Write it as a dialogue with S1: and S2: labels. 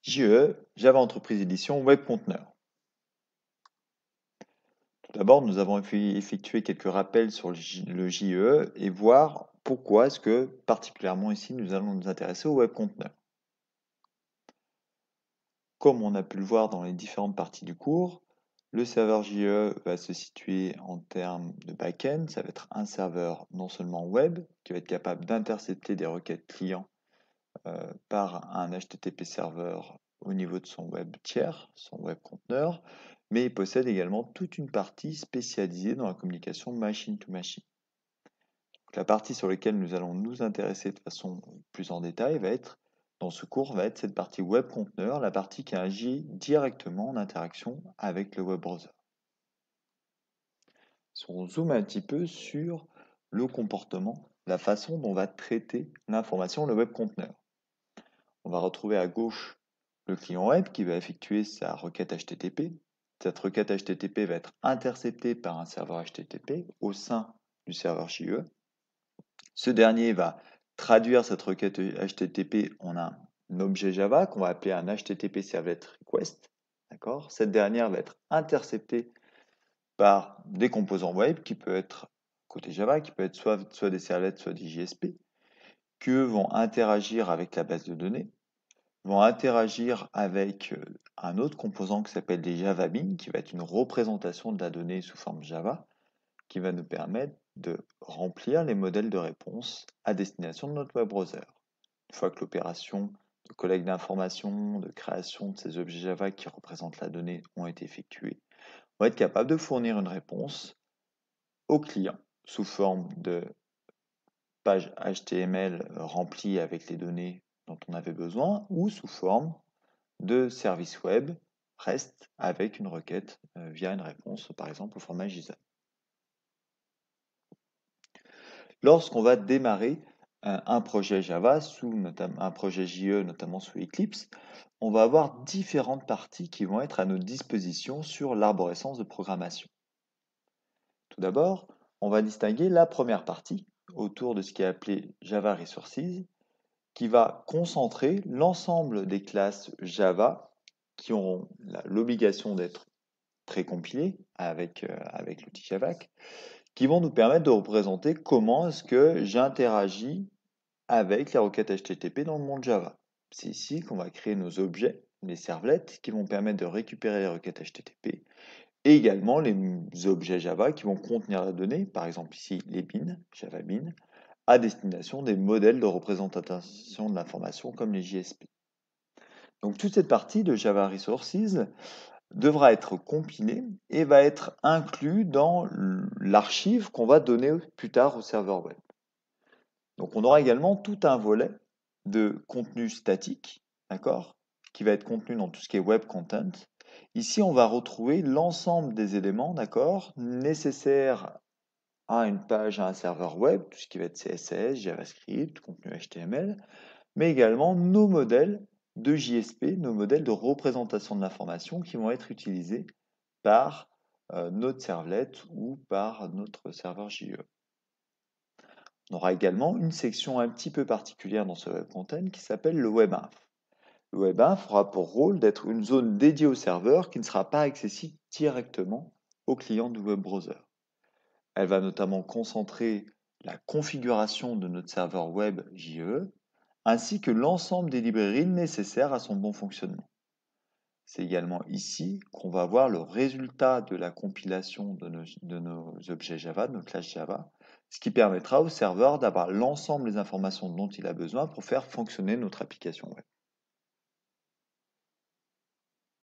S1: JE, Java Entreprise Edition Web Conteneur. Tout d'abord, nous avons effectué quelques rappels sur le JE et voir pourquoi est-ce que, particulièrement ici, nous allons nous intéresser au Web Conteneur. Comme on a pu le voir dans les différentes parties du cours, le serveur JE va se situer en termes de back-end. Ça va être un serveur non seulement web, qui va être capable d'intercepter des requêtes clients par un HTTP serveur au niveau de son web tiers, son web conteneur, mais il possède également toute une partie spécialisée dans la communication machine-to-machine. La partie sur laquelle nous allons nous intéresser de façon plus en détail dans ce cours, va être cette partie web conteneur, la partie qui agit directement en interaction avec le web browser. Si on zoome un petit peu sur le comportement, la façon dont on va traiter l'information, le web conteneur. On va retrouver à gauche le client web qui va effectuer sa requête HTTP. Cette requête HTTP va être interceptée par un serveur HTTP au sein du serveur JE. Ce dernier va traduire cette requête HTTP en un objet Java qu'on va appeler un HTTP Servlet Request. Cette dernière va être interceptée par des composants web qui peuvent être côté Java, qui peuvent être soit des servlets, soit des JSP, qui vont interagir avec la base de données, vont interagir avec un autre composant qui s'appelle des JavaBeans, qui va être une représentation de la donnée sous forme Java, qui va nous permettre de remplir les modèles de réponse à destination de notre web browser. Une fois que l'opération de collecte d'informations, de création de ces objets Java qui représentent la donnée ont été effectuées, on va être capable de fournir une réponse au client sous forme de page HTML remplie avec les données dont on avait besoin ou sous forme de service web REST avec une requête via une réponse, par exemple au format JSON. Lorsqu'on va démarrer un projet Java, un projet JE, notamment sous Eclipse, on va avoir différentes parties qui vont être à notre disposition sur l'arborescence de programmation. Tout d'abord, on va distinguer la première partie autour de ce qui est appelé Java Resources, qui va concentrer l'ensemble des classes Java qui auront l'obligation d'être précompilées avec l'outil Javac, qui vont nous permettre de représenter comment est-ce que j'interagis avec les requêtes HTTP dans le monde Java. C'est ici qu'on va créer nos objets, les servlets, qui vont permettre de récupérer les requêtes HTTP, et également les objets Java qui vont contenir la donnée, par exemple ici les beans, Java Bean, à destination des modèles de représentation de l'information comme les JSP. Donc toute cette partie de Java Resources devra être compilée et va être inclus dans l'archive qu'on va donner plus tard au serveur web. Donc on aura également tout un volet de contenu statique, qui va être contenu dans tout ce qui est web content. Ici, on va retrouver l'ensemble des éléments, nécessaires à une page, à un serveur web, tout ce qui va être CSS, JavaScript, contenu HTML, mais également nos modèles de JSP, nos modèles de représentation de l'information qui vont être utilisés par notre servlet ou par notre serveur JE. On aura également une section un petit peu particulière dans ce web content qui s'appelle le WebInf. Le WebInf aura pour rôle d'être une zone dédiée au serveur qui ne sera pas accessible directement au client du web browser. Elle va notamment concentrer la configuration de notre serveur web JE, ainsi que l'ensemble des librairies nécessaires à son bon fonctionnement. C'est également ici qu'on va voir le résultat de la compilation de nos objets Java, de nos classes Java, ce qui permettra au serveur d'avoir l'ensemble des informations dont il a besoin pour faire fonctionner notre application web.